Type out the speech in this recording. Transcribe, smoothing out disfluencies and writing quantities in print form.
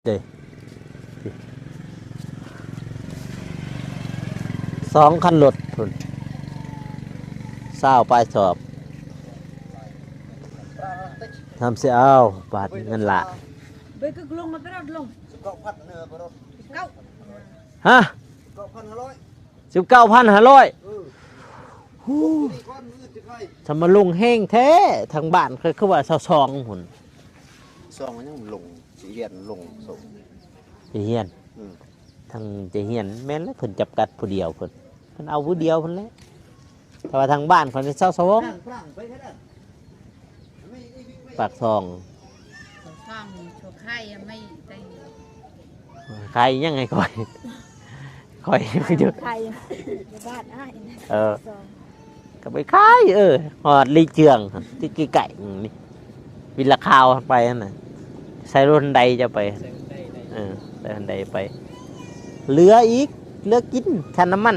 เด้2คันรถพุ่น20ปลายสอบทำเสียเอาบาทเงินละ Bây cứ lông mà cái đó lông. 19,000เนื้อบ่รถ Cậu. ฮะ 19,500 19,500 นี่ก้อนมือจะใคร ทำมาลุงแห้งแท้ทางบ้านคือว่า22หุ่น ซองมันยังลงสิเฮียนลงส่ง เจเฮียนทางเจเฮียนแม่นแล้วเพิ่นจับกัดผู้เดียวเพิ่นเอาผู้เดียวเพิ่นแหละแต่ว่าทางบ้านเพิ่น22 ฝรั่งไปแค่นั้น ปากซอง Phòng chuột khai mày đây. ใครยังไงก่อยก่อยไม่เจอ ไทยบ้านอ้าย ก็ไปขายหอดลีเจืองที่กี่ไก่นี่วิลาคาวไปนั่นน่ะใส่รถใดจะไปใส่รถใดไปเหลืออีกเหลือกินค่าน้ำมัน